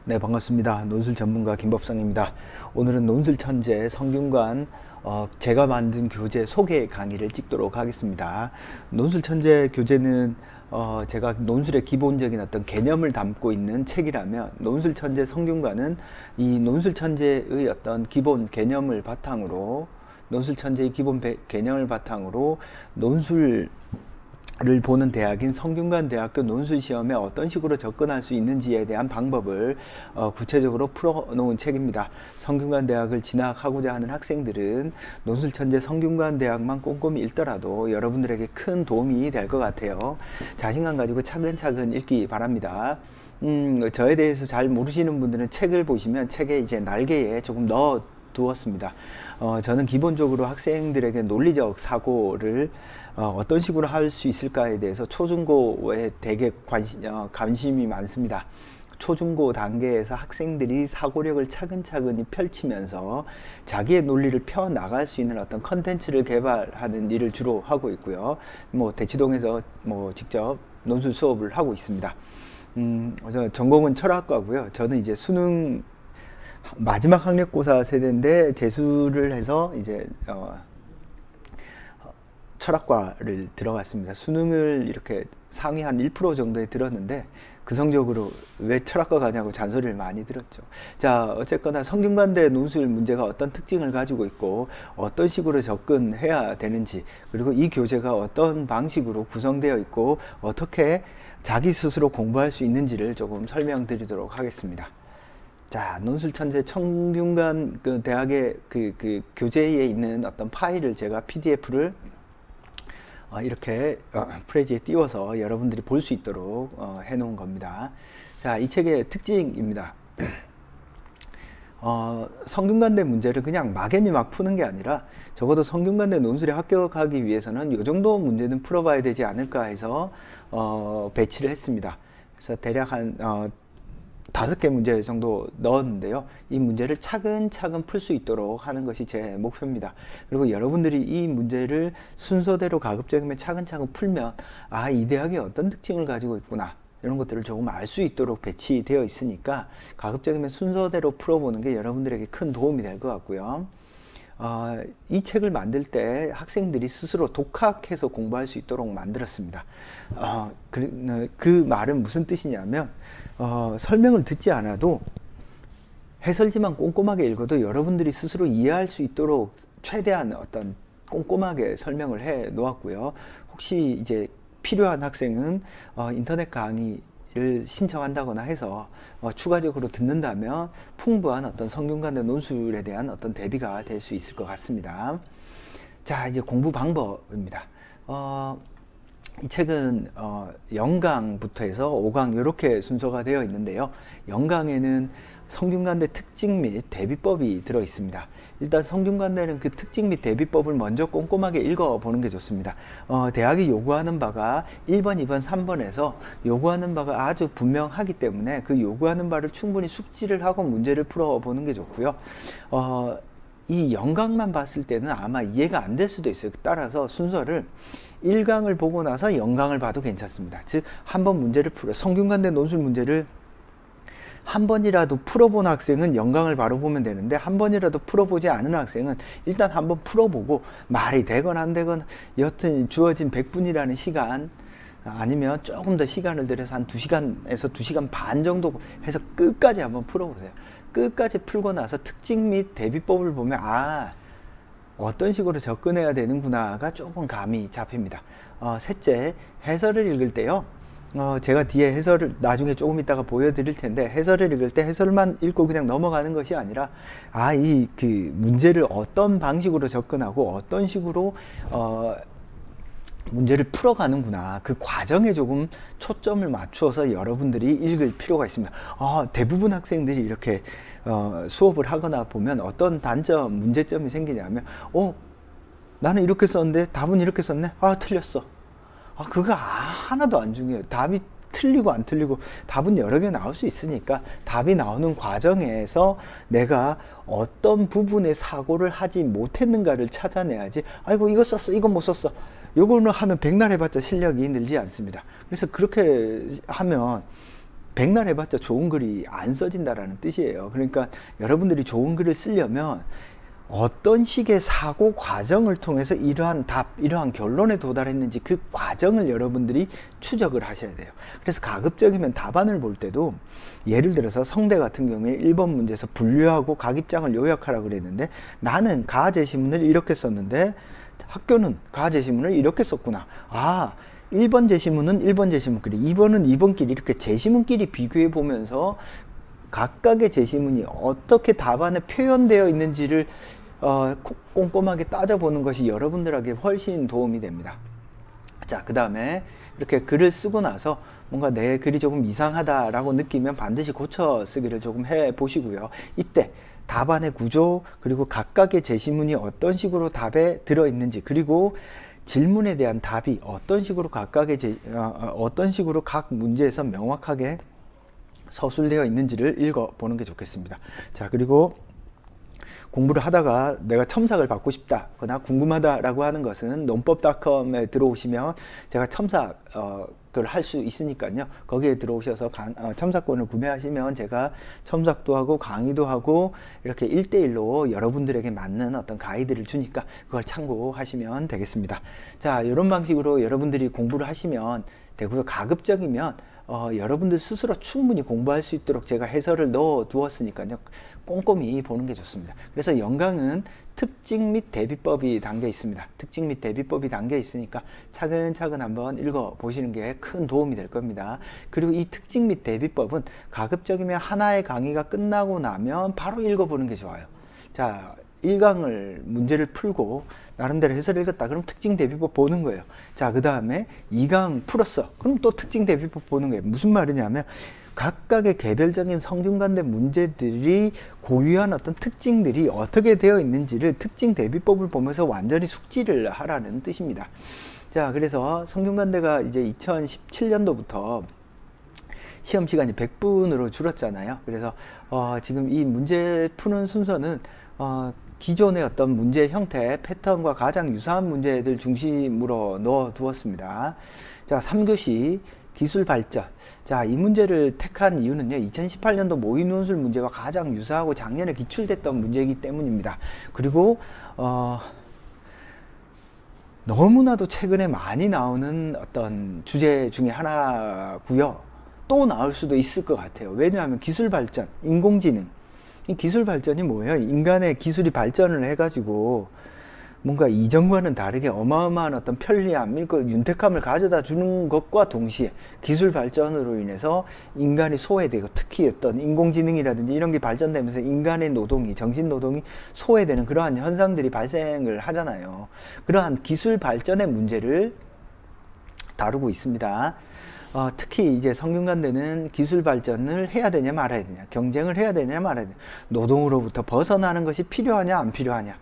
네, 반갑습니다. 논술 전문가 김법성입니다. 오늘은 논술 천재 성균관 제가 만든 교재 소개 강의를 찍도록 하겠습니다. 논술 천재 교재는 제가 논술의 기본적인 어떤 개념을 담고 있는 책이라면, 논술 천재 성균관은 이 논술 천재의 어떤 기본 개념을 바탕으로, 논술 천재의 기본 개념을 바탕으로 논술 를 보는 대학인 성균관 대학교 논술 시험에 어떤 식으로 접근할 수 있는지에 대한 방법을 구체적으로 풀어놓은 책입니다. 성균관 대학을 진학하고자 하는 학생들은 논술 천재 성균관 대학만 꼼꼼히 읽더라도 여러분들에게 큰 도움이 될 것 같아요. 자신감 가지고 차근차근 읽기 바랍니다. 저에 대해서 잘 모르시는 분들은 책을 보시면 책에 이제 날개에 조금 넣어 두었습니다. 저는 기본적으로 학생들에게 논리적 사고를 어떤 식으로 할 수 있을까에 대해서 초중고에 되게 관심이 많습니다. 초중고 단계에서 학생들이 사고력을 차근차근히 펼치면서 자기의 논리를 펴나갈 수 있는 어떤 컨텐츠를 개발하는 일을 주로 하고 있고요. 대치동에서 직접 논술 수업을 하고 있습니다. 전공은 철학과고요. 저는 이제 수능 마지막 학력고사 세대인데 재수를 해서 이제 철학과를 들어갔습니다. 수능을 이렇게 상위 한 1% 정도에 들었는데 그 성적으로 왜 철학과 가냐고 잔소리를 많이 들었죠. 자, 어쨌거나 성균관대 논술 문제가 어떤 특징을 가지고 있고 어떤 식으로 접근해야 되는지, 그리고 이 교재가 어떤 방식으로 구성되어 있고 어떻게 자기 스스로 공부할 수 있는지를 조금 설명드리도록 하겠습니다. 자, 논술 천재 성균관 그 대학의 그 교재에 있는 어떤 파일을 제가 PDF를 이렇게 프레지에 띄워서 여러분들이 볼 수 있도록 해놓은 겁니다. 자, 이 책의 특징입니다. 성균관대 문제를 그냥 막연히 막 푸는 게 아니라 적어도 성균관대 논술에 합격하기 위해서는 이 정도 문제는 풀어봐야 되지 않을까 해서 배치를 했습니다. 그래서 대략 한 5개 문제 정도 넣었는데요. 이 문제를 차근차근 풀 수 있도록 하는 것이 제 목표입니다. 그리고 여러분들이 이 문제를 순서대로 가급적이면 차근차근 풀면 이 대학이 어떤 특징을 가지고 있구나, 이런 것들을 조금 알 수 있도록 배치되어 있으니까 가급적이면 순서대로 풀어보는 게 여러분들에게 큰 도움이 될 것 같고요. 이 책을 만들 때 학생들이 스스로 독학해서 공부할 수 있도록 만들었습니다. 그 말은 무슨 뜻이냐면 설명을 듣지 않아도 해설지만 꼼꼼하게 읽어도 여러분들이 스스로 이해할 수 있도록 최대한 어떤 꼼꼼하게 설명을 해 놓았고요. 혹시 이제 필요한 학생은 인터넷 강의를 신청한다거나 해서 추가적으로 듣는다면 풍부한 어떤 성균관대 논술에 대한 어떤 대비가 될 수 있을 것 같습니다. 자, 이제 공부 방법입니다. 이 책은 0강부터 해서 5강 이렇게 순서가 되어 있는데요. 0강에는 성균관대 특징 및 대비법이 들어 있습니다. 일단 성균관대는 그 특징 및 대비법을 먼저 꼼꼼하게 읽어보는 게 좋습니다. 대학이 요구하는 바가 1번, 2번, 3번에서 요구하는 바가 아주 분명하기 때문에 그 요구하는 바를 충분히 숙지를 하고 문제를 풀어보는 게 좋고요. 이 0강만 봤을 때는 아마 이해가 안 될 수도 있어요. 따라서 순서를 1강을 보고 나서 0강을 봐도 괜찮습니다. 즉, 한번 문제를 성균관대 논술 문제를 한 번이라도 풀어본 학생은 0강을 바로 보면 되는데, 한 번이라도 풀어보지 않은 학생은 일단 한번 풀어보고 말이 되건 안 되건 여튼 주어진 100분이라는 시간, 아니면 조금 더 시간을 들여서 한 2시간에서 2시간 반 정도 해서 끝까지 한번 풀어보세요. 끝까지 풀고 나서 특징 및 대비법을 보면 어떤 식으로 접근해야 되는구나가 조금 감이 잡힙니다. 셋째, 해설을 읽을 때요. 제가 뒤에 해설을 나중에 조금 이따가 보여드릴 텐데, 해설을 읽을 때 해설만 읽고 그냥 넘어가는 것이 아니라 이 문제를 어떤 방식으로 접근하고 어떤 식으로 문제를 풀어가는구나, 그 과정에 조금 초점을 맞추어서 여러분들이 읽을 필요가 있습니다. 대부분 학생들이 이렇게 수업을 하거나 보면 어떤 단점, 문제점이 생기냐면 나는 이렇게 썼는데 답은 이렇게 썼네? 틀렸어. 그거 하나도 안 중요해요. 답이 틀리고 안 틀리고 답은 여러 개 나올 수 있으니까 답이 나오는 과정에서 내가 어떤 부분에 사고를 하지 못했는가를 찾아내야지, 아이고 이거 썼어, 이건 못 썼어, 요거는 하면 백날 해봤자 실력이 늘지 않습니다. 그래서 그렇게 하면 백날 해봤자 좋은 글이 안 써진다라는 뜻이에요. 그러니까 여러분들이 좋은 글을 쓰려면 어떤 식의 사고 과정을 통해서 이러한 답, 이러한 결론에 도달했는지 그 과정을 여러분들이 추적을 하셔야 돼요. 그래서 가급적이면 답안을 볼 때도 예를 들어서 성대 같은 경우에 1번 문제에서 분류하고 각 입장을 요약하라고 그랬는데 나는 가제시문을 이렇게 썼는데 학교는 가제시문을 이렇게 썼구나. 아, 1번 제시문은 1번 제시문끼리, 2번은 2번끼리 이렇게 제시문끼리 비교해 보면서 각각의 제시문이 어떻게 답안에 표현되어 있는지를 꼼꼼하게 따져보는 것이 여러분들에게 훨씬 도움이 됩니다. 자, 그 다음에 이렇게 글을 쓰고 나서 뭔가 내 글이 조금 이상하다라고 느끼면 반드시 고쳐 쓰기를 조금 해 보시고요. 이때 답안의 구조, 그리고 각각의 제시문이 어떤 식으로 답에 들어있는지, 그리고 질문에 대한 답이 어떤 식으로 어떤 식으로 각 문제에서 명확하게 서술되어 있는지를 읽어보는 게 좋겠습니다. 자, 그리고 공부를 하다가 내가 첨삭을 받고 싶다거나 궁금하다라고 하는 것은 논법닷컴에 들어오시면 제가 첨삭을 할 수 있으니까요. 거기에 들어오셔서 첨삭권을 구매하시면 제가 첨삭도 하고 강의도 하고 이렇게 1대1로 여러분들에게 맞는 어떤 가이드를 주니까 그걸 참고하시면 되겠습니다. 자, 이런 방식으로 여러분들이 공부를 하시면 되고요. 가급적이면 여러분들 스스로 충분히 공부할 수 있도록 제가 해설을 넣어 두었으니까요. 꼼꼼히 보는 게 좋습니다. 그래서 연강은 특징 및 대비법이 담겨 있습니다. 특징 및 대비법이 담겨 있으니까 차근차근 한번 읽어 보시는 게 큰 도움이 될 겁니다. 그리고 이 특징 및 대비법은 가급적이면 하나의 강의가 끝나고 나면 바로 읽어 보는 게 좋아요. 자, 1강을 문제를 풀고 나름대로 해설 읽었다. 그럼 특징 대비법 보는 거예요. 자, 그 다음에 2강 풀었어. 그럼 또 특징 대비법 보는 거예요. 무슨 말이냐면 각각의 개별적인 성균관대 문제들이 고유한 어떤 특징들이 어떻게 되어 있는지를 특징 대비법을 보면서 완전히 숙지를 하라는 뜻입니다. 자, 그래서 성균관대가 이제 2017년도부터 시험 시간이 100분으로 줄었잖아요. 그래서 지금 이 문제 푸는 순서는 기존의 어떤 문제 형태, 패턴과 가장 유사한 문제들 중심으로 넣어 두었습니다. 자, 3교시 기술 발전. 자, 이 문제를 택한 이유는요, 2018년도 모의논술 문제와 가장 유사하고 작년에 기출됐던 문제이기 때문입니다. 그리고 너무나도 최근에 많이 나오는 어떤 주제 중에 하나고요. 또 나올 수도 있을 것 같아요. 왜냐하면 기술 발전, 인공지능. 이 기술 발전이 뭐예요? 인간의 기술이 발전을 해가지고 뭔가 이전과는 다르게 어마어마한 어떤 편리함, 윤택함을 가져다 주는 것과 동시에 기술 발전으로 인해서 인간이 소외되고, 특히 어떤 인공지능이라든지 이런 게 발전되면서 인간의 노동이, 정신 노동이 소외되는 그러한 현상들이 발생을 하잖아요. 그러한 기술 발전의 문제를 다루고 있습니다. 특히 이제 성균관대는 기술 발전을 해야 되냐 말아야 되냐, 경쟁을 해야 되냐 말아야 되냐, 노동으로부터 벗어나는 것이 필요하냐 안 필요하냐,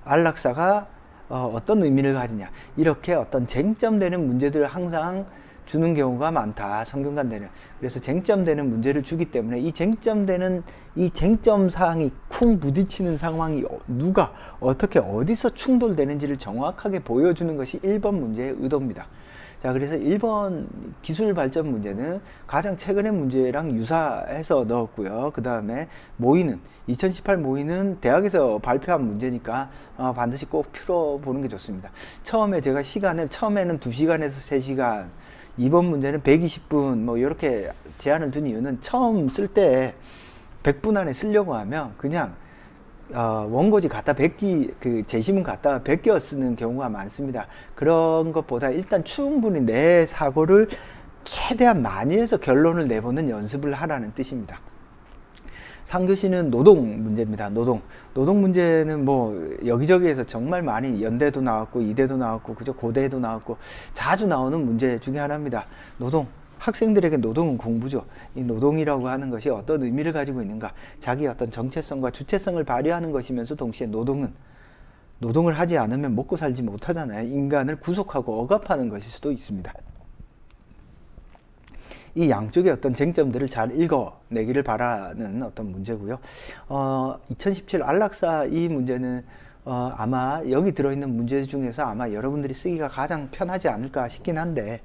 안락사가 어떤 의미를 가지냐, 이렇게 어떤 쟁점되는 문제들을 항상 주는 경우가 많다, 성균관대는. 그래서 쟁점되는 문제를 주기 때문에 이 쟁점 사항이 쿵 부딪히는 상황이 누가 어떻게 어디서 충돌되는지를 정확하게 보여주는 것이 1번 문제의 의도입니다. 자, 그래서 1번 기술 발전 문제는 가장 최근의 문제랑 유사해서 넣었고요. 그 다음에 모의는 2018 모의는 대학에서 발표한 문제니까 반드시 꼭 풀어보는 게 좋습니다. 처음에 제가 시간을 처음에는 2시간에서 3시간, 2번 문제는 120분 뭐 이렇게 제한을 둔 이유는 처음 쓸 때 100분 안에 쓰려고 하면 그냥 원고지 갖다 그 제시문 갖다 베껴 쓰는 경우가 많습니다. 그런 것보다 일단 충분히 내 사고를 최대한 많이 해서 결론을 내보는 연습을 하라는 뜻입니다. 3교시는 노동 문제입니다. 노동 문제는 뭐 여기저기에서 정말 많이, 연대도 나왔고 이대도 나왔고 그죠, 고대도 나왔고 자주 나오는 문제 중에 하나입니다. 노동. 학생들에게 노동은 공부죠. 이 노동이라고 하는 것이 어떤 의미를 가지고 있는가, 자기 어떤 정체성과 주체성을 발휘하는 것이면서 동시에 노동을 하지 않으면 먹고 살지 못하잖아요. 인간을 구속하고 억압하는 것일 수도 있습니다. 이 양쪽의 어떤 쟁점들을 잘 읽어내기를 바라는 어떤 문제고요. 2017 안락사 이 문제는 아마 여기 들어있는 문제 중에서 아마 여러분들이 쓰기가 가장 편하지 않을까 싶긴 한데,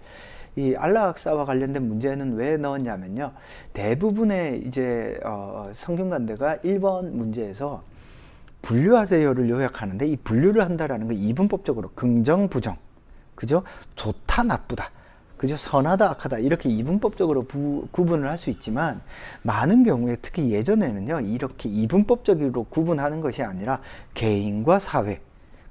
이 안락사와 관련된 문제는 왜 넣었냐면요. 대부분의 이제 성균관대가 1번 문제에서 분류하세요를 요약하는데, 이 분류를 한다라는 건 이분법적으로 긍정, 부정, 그죠? 좋다, 나쁘다, 그죠? 선하다, 악하다, 이렇게 이분법적으로 구분을 할 수 있지만, 많은 경우에 특히 예전에는요, 이렇게 이분법적으로 구분하는 것이 아니라 개인과 사회,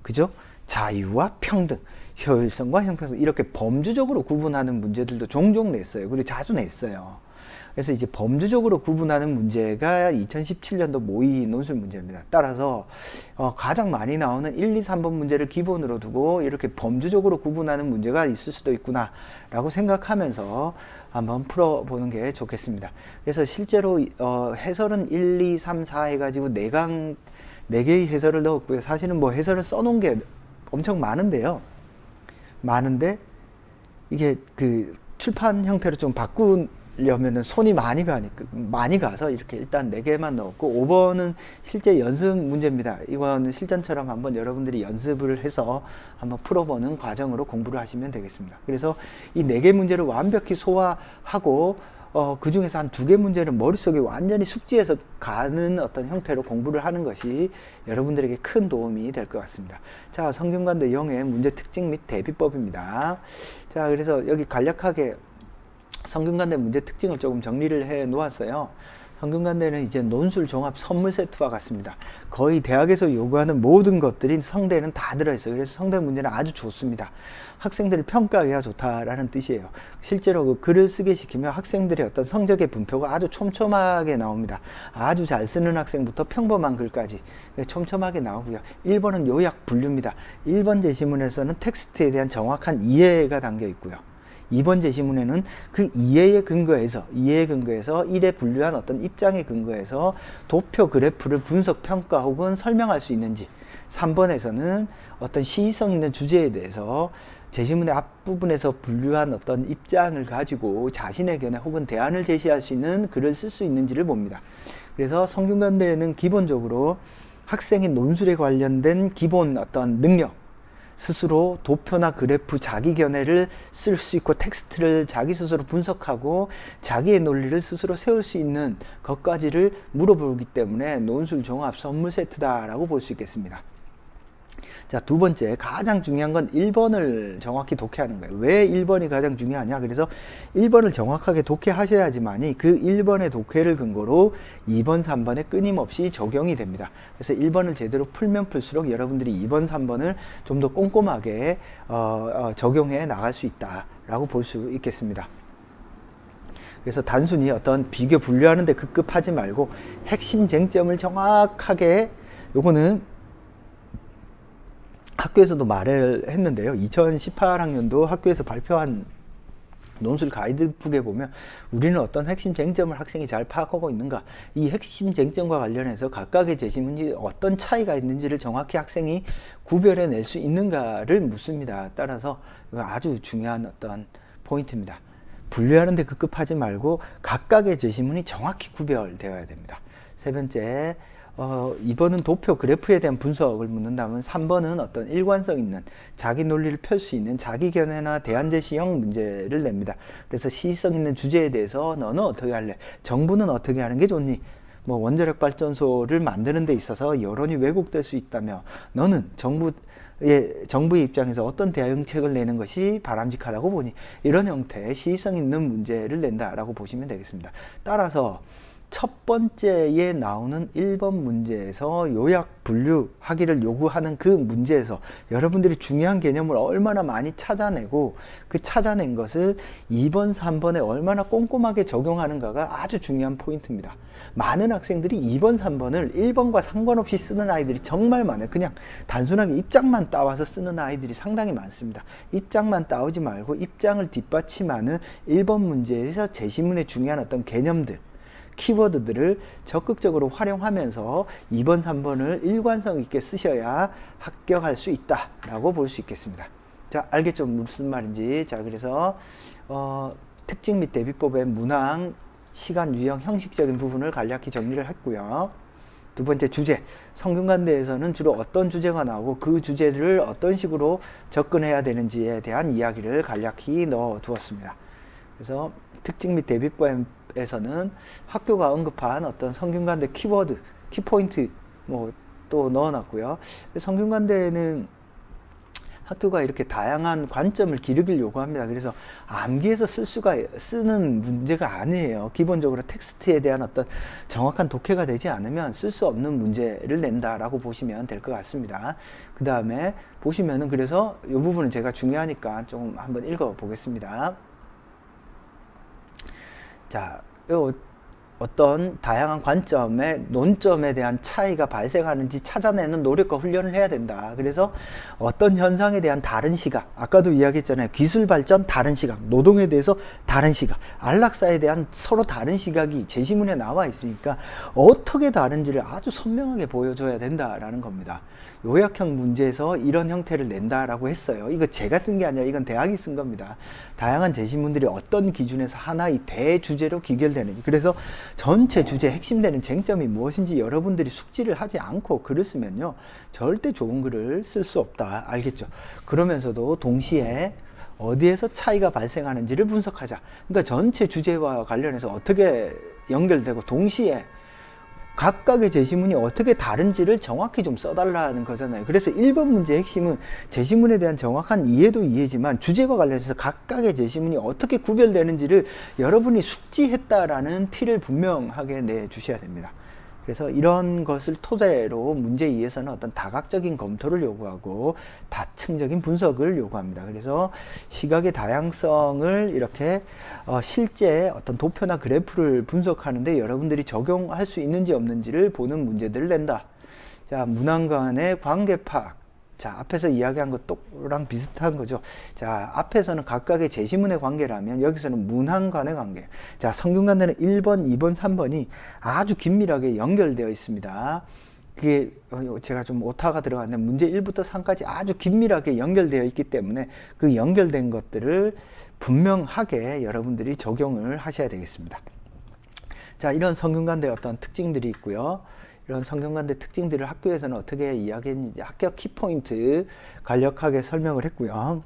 그죠? 자유와 평등, 효율성과 형평성, 이렇게 범주적으로 구분하는 문제들도 종종 냈어요. 그리고 자주 냈어요. 그래서 이제 범주적으로 구분하는 문제가 2017년도 모의 논술 문제입니다. 따라서 가장 많이 나오는 1, 2, 3번 문제를 기본으로 두고 이렇게 범주적으로 구분하는 문제가 있을 수도 있구나 라고 생각하면서 한번 풀어보는 게 좋겠습니다. 그래서 실제로 해설은 1, 2, 3, 4 해가지고 4개의 해설을 넣었고요. 사실은 뭐 해설을 써놓은 게 엄청 많은데요. 많은데 이게 그 출판 형태로 좀 바꾸려면은 손이 많이 가서 이렇게 일단 4개만 넣었고, 5번은 실제 연습 문제입니다. 이거는 실전처럼 한번 여러분들이 연습을 해서 한번 풀어보는 과정으로 공부를 하시면 되겠습니다. 그래서 이 4개 문제를 완벽히 소화하고 그 중에서 한 2개 문제는 머릿속에 완전히 숙지해서 가는 어떤 형태로 공부를 하는 것이 여러분들에게 큰 도움이 될 것 같습니다. 자, 성균관대 영의 문제 특징 및 대비법입니다. 자, 그래서 여기 간략하게 성균관대 문제 특징을 조금 정리를 해 놓았어요. 성균관대는 이제 논술 종합 선물 세트와 같습니다. 거의 대학에서 요구하는 모든 것들이 성대에는 다 들어있어요. 그래서 성대 문제는 아주 좋습니다. 학생들을 평가하기가 좋다라는 뜻이에요. 실제로 그 글을 쓰게 시키면 학생들의 어떤 성적의 분표가 아주 촘촘하게 나옵니다. 아주 잘 쓰는 학생부터 평범한 글까지 촘촘하게 나오고요. 1번은 요약 분류입니다. 1번 제시문에서는 텍스트에 대한 정확한 이해가 담겨 있고요. 2번 제시문에는 그 이해에 근거해서 1에 분류한 어떤 입장에 근거해서 도표 그래프를 분석, 평가 혹은 설명할 수 있는지, 3번에서는 어떤 시의성 있는 주제에 대해서 제시문의 앞부분에서 분류한 어떤 입장을 가지고 자신의 견해 혹은 대안을 제시할 수 있는 글을 쓸 수 있는지를 봅니다. 그래서 성균관대에는 기본적으로 학생의 논술에 관련된 기본 어떤 능력, 스스로 도표나 그래프, 자기 견해를 쓸 수 있고 텍스트를 자기 스스로 분석하고 자기의 논리를 스스로 세울 수 있는 것까지를 물어보기 때문에 논술 종합 선물 세트다라고 볼 수 있겠습니다. 자, 2번째, 가장 중요한 건 1번을 정확히 독해하는 거예요. 왜 1번이 가장 중요하냐? 그래서 1번을 정확하게 독해하셔야지만이 그 1번의 독해를 근거로 2번, 3번에 끊임없이 적용이 됩니다. 그래서 1번을 제대로 풀면 풀수록 여러분들이 2번, 3번을 좀 더 꼼꼼하게 적용해 나갈 수 있다라고 볼 수 있겠습니다. 그래서 단순히 어떤 비교 분류하는 데 급급하지 말고 핵심 쟁점을 정확하게, 요거는 학교에서도 말을 했는데요. 2018학년도 학교에서 발표한 논술 가이드북에 보면 우리는 어떤 핵심 쟁점을 학생이 잘 파악하고 있는가, 이 핵심 쟁점과 관련해서 각각의 제시문이 어떤 차이가 있는지를 정확히 학생이 구별해 낼 수 있는가를 묻습니다. 따라서 아주 중요한 어떤 포인트입니다. 분류하는 데 급급하지 말고 각각의 제시문이 정확히 구별되어야 됩니다. 3번째, 2번은 도표 그래프에 대한 분석을 묻는다면 3번은 어떤 일관성 있는 자기 논리를 펼 수 있는 자기 견해나 대안 제시형 문제를 냅니다. 그래서 시의성 있는 주제에 대해서 너는 어떻게 할래? 정부는 어떻게 하는 게 좋니? 뭐 원자력 발전소를 만드는 데 있어서 여론이 왜곡될 수 있다며 너는 정부의 입장에서 어떤 대응책을 내는 것이 바람직하다고 보니? 이런 형태의 시의성 있는 문제를 낸다라고 보시면 되겠습니다. 따라서 첫 번째에 나오는 1번 문제에서 요약 분류하기를 요구하는 그 문제에서 여러분들이 중요한 개념을 얼마나 많이 찾아내고 그 찾아낸 것을 2번, 3번에 얼마나 꼼꼼하게 적용하는가가 아주 중요한 포인트입니다. 많은 학생들이 2번, 3번을 1번과 상관없이 쓰는 아이들이 정말 많아요. 그냥 단순하게 입장만 따와서 쓰는 아이들이 상당히 많습니다. 입장만 따오지 말고 입장을 뒷받침하는 1번 문제에서 제시문에 중요한 어떤 개념들, 키워드들을 적극적으로 활용하면서 2번, 3번을 일관성 있게 쓰셔야 합격할 수 있다라고 볼 수 있겠습니다. 자, 알겠죠? 무슨 말인지. 자, 그래서 특징 및 대비법의 문항, 시간, 유형, 형식적인 부분을 간략히 정리를 했고요. 두 번째 주제, 성균관대에서는 주로 어떤 주제가 나오고 그 주제를 어떤 식으로 접근해야 되는지에 대한 이야기를 간략히 넣어 두었습니다. 그래서 특징 및 대비법에서는 학교가 언급한 어떤 성균관대 키워드, 키포인트 뭐 또 넣어놨고요. 성균관대는 학교가 이렇게 다양한 관점을 기르길 요구합니다. 그래서 암기해서 쓰는 문제가 아니에요. 기본적으로 텍스트에 대한 어떤 정확한 독해가 되지 않으면 쓸 수 없는 문제를 낸다라고 보시면 될 것 같습니다. 그 다음에 보시면은 그래서 이 부분은 제가 중요하니까 좀 한번 읽어 보겠습니다. 자, 어떤 다양한 관점의 논점에 대한 차이가 발생하는지 찾아내는 노력과 훈련을 해야 된다. 그래서 어떤 현상에 대한 다른 시각, 아까도 이야기했잖아요. 기술 발전 다른 시각, 노동에 대해서 다른 시각, 안락사에 대한 서로 다른 시각이 제시문에 나와 있으니까 어떻게 다른지를 아주 선명하게 보여줘야 된다라는 겁니다. 요약형 문제에서 이런 형태를 낸다라고 했어요. 이거 제가 쓴 게 아니라 이건 대학이 쓴 겁니다. 다양한 제시문들이 어떤 기준에서 하나의 대주제로 귀결되는지, 그래서 전체 주제의 핵심되는 쟁점이 무엇인지 여러분들이 숙지를 하지 않고 글을 쓰면요 절대 좋은 글을 쓸 수 없다. 알겠죠? 그러면서도 동시에 어디에서 차이가 발생하는지를 분석하자. 그러니까 전체 주제와 관련해서 어떻게 연결되고 동시에 각각의 제시문이 어떻게 다른지를 정확히 좀 써달라는 거잖아요. 그래서 1번 문제의 핵심은 제시문에 대한 정확한 이해도 이해지만 주제와 관련해서 각각의 제시문이 어떻게 구별되는지를 여러분이 숙지했다라는 티를 분명하게 내주셔야 됩니다. 그래서 이런 것을 토대로 문제 2에서는 어떤 다각적인 검토를 요구하고 다층적인 분석을 요구합니다. 그래서 시각의 다양성을 이렇게 실제 어떤 도표나 그래프를 분석하는데 여러분들이 적용할 수 있는지 없는지를 보는 문제들을 낸다. 자, 문항간의 관계 파악. 자, 앞에서 이야기한 것랑 비슷한 거죠. 자, 앞에서는 각각의 제시문의 관계라면 여기서는 문항 간의 관계. 자, 성균관대는 1번, 2번, 3번이 아주 긴밀하게 연결되어 있습니다. 그게 제가 좀 오타가 들어갔는데 문제 1부터 3까지 아주 긴밀하게 연결되어 있기 때문에 그 연결된 것들을 분명하게 여러분들이 적용을 하셔야 되겠습니다. 자, 이런 성균관대의 어떤 특징들이 있고요. 이런 성균관대 특징들을 학교에서는 어떻게 이야기했는지 합격 키포인트 간략하게 설명을 했고요.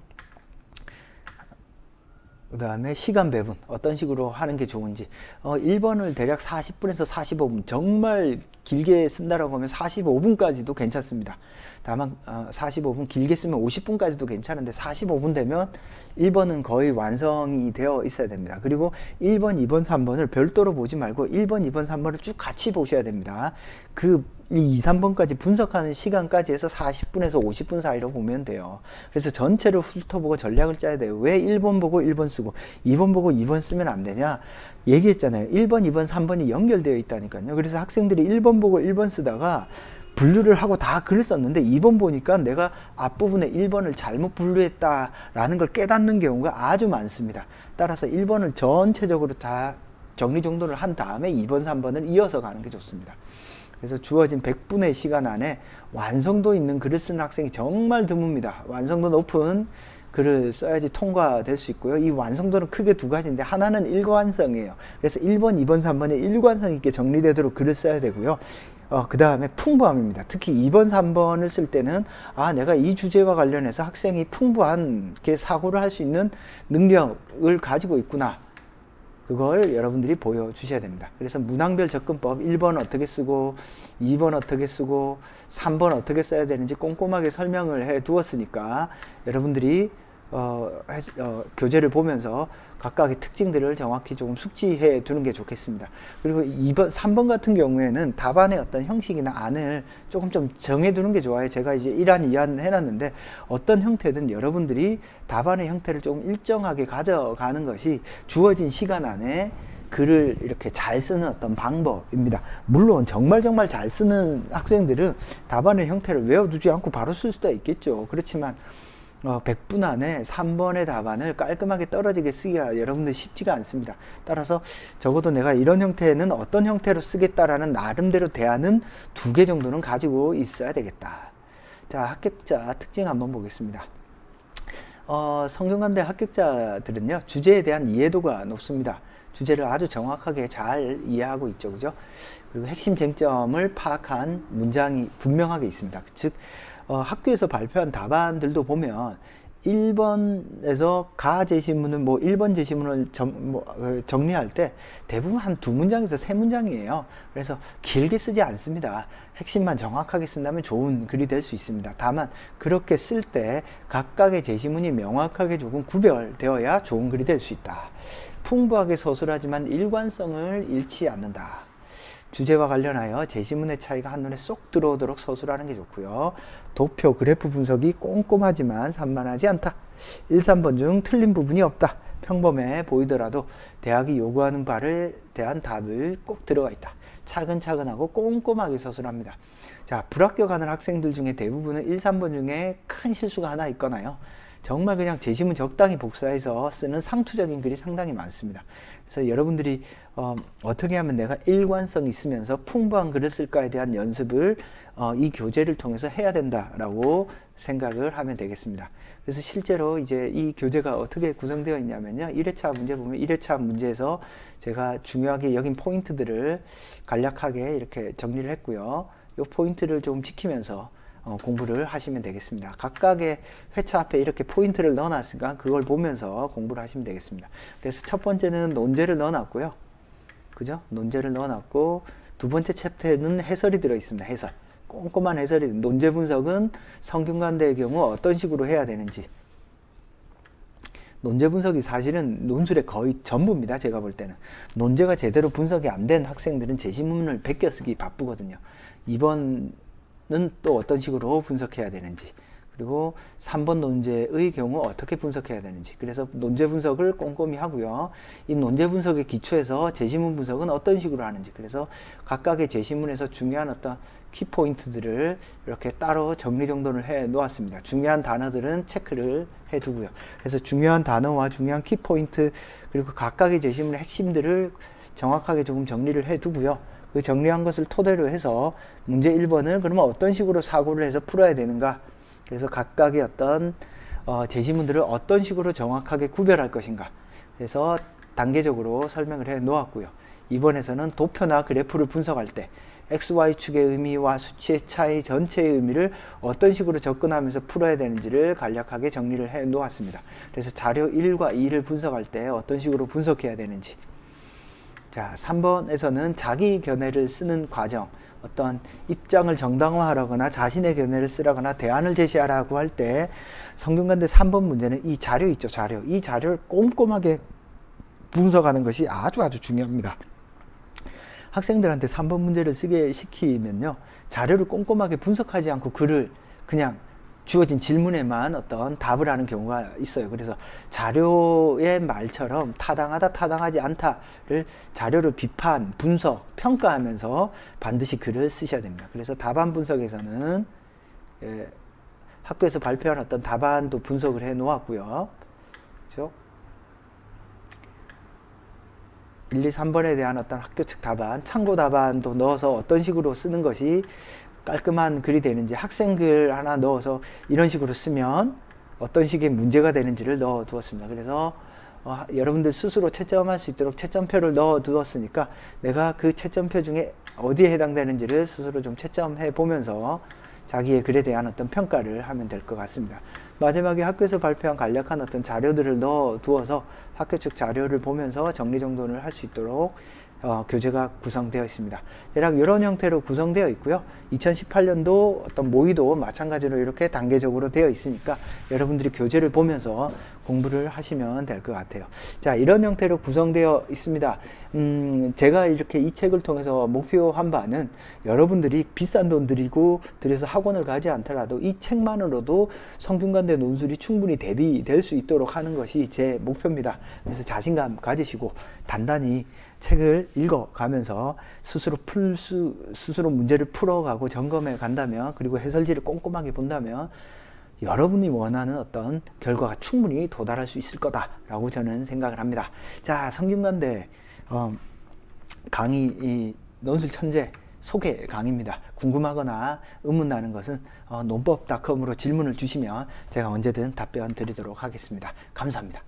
그 다음에 시간 배분 어떤 식으로 하는 게 좋은지 1번을 대략 40분에서 45분 정말 길게 쓴다라고 하면 45분까지도 괜찮습니다. 다만 45분 길게 쓰면 50분까지도 괜찮은데 45분 되면 1번은 거의 완성이 되어 있어야 됩니다. 그리고 1번, 2번, 3번을 별도로 보지 말고 1번, 2번, 3번을 쭉 같이 보셔야 됩니다. 그 2, 3번까지 분석하는 시간까지 해서 40분에서 50분 사이로 보면 돼요. 그래서 전체를 훑어보고 전략을 짜야 돼요. 왜 1번 보고 1번 쓰고 2번 보고 2번 쓰면 안 되냐? 얘기했잖아요. 1번, 2번, 3번이 연결되어 있다니까요. 그래서 학생들이 1번 보고 1번 쓰다가 분류를 하고 다 글을 썼는데 2번 보니까 내가 앞부분에 1번을 잘못 분류했다라는 걸 깨닫는 경우가 아주 많습니다. 따라서 1번을 전체적으로 다 정리정돈을 한 다음에 2번, 3번을 이어서 가는 게 좋습니다. 그래서 주어진 100분의 시간 안에 완성도 있는 글을 쓰는 학생이 정말 드뭅니다. 완성도 높은 글을 써야지 통과될 수 있고요. 이 완성도는 크게 두 가지인데 하나는 일관성이에요. 그래서 1번, 2번, 3번에 일관성 있게 정리되도록 글을 써야 되고요. 그 다음에 풍부함입니다. 특히 2번, 3번을 쓸 때는 내가 이 주제와 관련해서 학생이 풍부하게 사고를 할 수 있는 능력을 가지고 있구나. 그걸 여러분들이 보여주셔야 됩니다. 그래서 문항별 접근법 1번 어떻게 쓰고 2번 어떻게 쓰고 3번 어떻게 써야 되는지 꼼꼼하게 설명을 해 두었으니까 여러분들이 교재를 보면서 각각의 특징들을 정확히 조금 숙지해 두는 게 좋겠습니다. 그리고 3번 같은 경우에는 답안의 어떤 형식이나 안을 조금 좀 정해 두는 게 좋아요. 제가 이제 1안, 2안 해놨는데 어떤 형태든 여러분들이 답안의 형태를 조금 일정하게 가져가는 것이 주어진 시간 안에 글을 이렇게 잘 쓰는 어떤 방법입니다. 물론 정말 잘 쓰는 학생들은 답안의 형태를 외워두지 않고 바로 쓸 수도 있겠죠. 그렇지만 100분 안에 3번의 답안을 깔끔하게 떨어지게 쓰기가 여러분들 쉽지가 않습니다. 따라서 적어도 내가 이런 형태는 어떤 형태로 쓰겠다라는 나름대로 대안은 2개 정도는 가지고 있어야 되겠다. 자, 합격자 특징 한번 보겠습니다. 성균관대 합격자들은요, 주제에 대한 이해도가 높습니다. 주제를 아주 정확하게 잘 이해하고 있죠. 그죠? 그리고 핵심 쟁점을 파악한 문장이 분명하게 있습니다. 즉, 학교에서 발표한 답안들도 보면 1번에서 가 제시문은 1번 제시문을 정리할 때 대부분 한 2문장에서 3문장이에요. 그래서 길게 쓰지 않습니다. 핵심만 정확하게 쓴다면 좋은 글이 될 수 있습니다. 다만 그렇게 쓸 때 각각의 제시문이 명확하게 조금 구별되어야 좋은 글이 될 수 있다. 풍부하게 서술하지만 일관성을 잃지 않는다. 주제와 관련하여 제시문의 차이가 한눈에 쏙 들어오도록 서술하는 게 좋고요. 도표, 그래프 분석이 꼼꼼하지만 산만하지 않다. 1, 3번 중 틀린 부분이 없다. 평범해 보이더라도 대학이 요구하는 바를 대한 답을 꼭 들어가 있다. 차근차근하고 꼼꼼하게 서술합니다. 자, 불합격하는 학생들 중에 대부분은 1, 3번 중에 큰 실수가 하나 있거나요. 정말 그냥 제시문 적당히 복사해서 쓰는 상투적인 글이 상당히 많습니다. 그래서 여러분들이 어떻게 하면 내가 일관성 있으면서 풍부한 글을 쓸까에 대한 연습을 이 교재를 통해서 해야 된다라고 생각을 하면 되겠습니다. 그래서 실제로 이제 이 교재가 어떻게 구성되어 있냐면요. 1회차 문제 보면 1회차 문제에서 제가 중요하게 여긴 포인트들을 간략하게 이렇게 정리를 했고요. 이 포인트를 좀 지키면서 공부를 하시면 되겠습니다. 각각의 회차 앞에 이렇게 포인트를 넣어놨으니까 그걸 보면서 공부를 하시면 되겠습니다. 그래서 첫 번째는 논제를 넣어놨고요. 그죠? 논제를 넣어놨고, 두 번째 챕터에는 해설이 들어있습니다. 해설. 꼼꼼한 해설이, 논제 분석은 성균관대의 경우 어떤 식으로 해야 되는지. 논제 분석이 사실은 논술의 거의 전부입니다. 제가 볼 때는. 논제가 제대로 분석이 안 된 학생들은 제시문을 베껴 쓰기 바쁘거든요. 2번은 또 어떤 식으로 분석해야 되는지, 그리고 3번 논제의 경우 어떻게 분석해야 되는지. 그래서 논제 분석을 꼼꼼히 하고요. 이 논제 분석의 기초에서 제시문 분석은 어떤 식으로 하는지. 그래서 각각의 제시문에서 중요한 어떤 키포인트들을 이렇게 따로 정리정돈을 해 놓았습니다. 중요한 단어들은 체크를 해 두고요. 그래서 중요한 단어와 중요한 키포인트, 그리고 각각의 제시문의 핵심들을 정확하게 조금 정리를 해 두고요. 그 정리한 것을 토대로 해서 문제 1번을 그러면 어떤 식으로 사고를 해서 풀어야 되는가. 그래서 각각의 어떤 제시문들을 어떤 식으로 정확하게 구별할 것인가. 그래서 단계적으로 설명을 해 놓았고요. 이번에서는 도표나 그래프를 분석할 때 XY축의 의미와 수치의 차이 전체의 의미를 어떤 식으로 접근하면서 풀어야 되는지를 간략하게 정리를 해 놓았습니다. 그래서 자료 1과 2를 분석할 때 어떤 식으로 분석해야 되는지. 자, 3번에서는 자기 견해를 쓰는 과정, 어떤 입장을 정당화하거나 자신의 견해를 쓰라거나 대안을 제시하라고 할 때 성균관대 3번 문제는 이 자료 있죠, 자료. 이 자료를 꼼꼼하게 분석하는 것이 아주 중요합니다. 학생들한테 3번 문제를 쓰게 시키면요, 자료를 꼼꼼하게 분석하지 않고 글을 그냥 주어진 질문에만 어떤 답을 하는 경우가 있어요. 그래서 자료의 말처럼 타당하다, 타당하지 않다를 자료를 비판, 분석, 평가하면서 반드시 글을 쓰셔야 됩니다. 그래서 답안 분석에서는 학교에서 발표한 어떤 답안도 분석을 해 놓았고요. 그렇죠? 1, 2, 3번에 대한 어떤 학교 측 답안, 참고 답안도 넣어서 어떤 식으로 쓰는 것이 깔끔한 글이 되는지, 학생글 하나 넣어서 이런 식으로 쓰면 어떤 식의 문제가 되는지를 넣어 두었습니다. 그래서 여러분들 스스로 채점할 수 있도록 채점표를 넣어 두었으니까 내가 그 채점표 중에 어디에 해당되는지를 스스로 좀 채점해 보면서 자기의 글에 대한 어떤 평가를 하면 될 것 같습니다. 마지막에 학교에서 발표한 간략한 어떤 자료들을 넣어 두어서 학교 측 자료를 보면서 정리정돈을 할 수 있도록 교재가 구성되어 있습니다. 대략 이런 형태로 구성되어 있고요. 2018년도 어떤 모의도 마찬가지로 이렇게 단계적으로 되어 있으니까 여러분들이 교재를 보면서 공부를 하시면 될 것 같아요. 자, 이런 형태로 구성되어 있습니다. 제가 이렇게 이 책을 통해서 목표한 바는 여러분들이 비싼 돈 들여서 학원을 가지 않더라도 이 책만으로도 성균관대 논술이 충분히 대비될 수 있도록 하는 것이 제 목표입니다. 그래서 자신감 가지시고 단단히 책을 읽어가면서 스스로 문제를 풀어가고 점검해 간다면, 그리고 해설지를 꼼꼼하게 본다면 여러분이 원하는 어떤 결과가 충분히 도달할 수 있을 거다라고 저는 생각을 합니다. 자, 성균관대 강의 이 논술 천재 소개 강의입니다. 궁금하거나 의문나는 것은 논법.com으로 질문을 주시면 제가 언제든 답변 드리도록 하겠습니다. 감사합니다.